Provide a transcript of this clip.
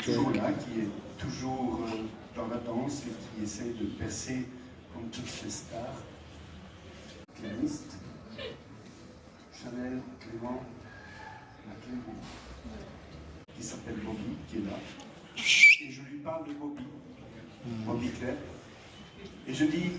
toujours là, qui est toujours dans la danse et qui essaie de percer comme toutes ces stars. Pianiste, Chanel, Clément, qui s'appelle Bobby, qui est là. Et je lui parle de Bobby, Bobby Claire. Et je dis...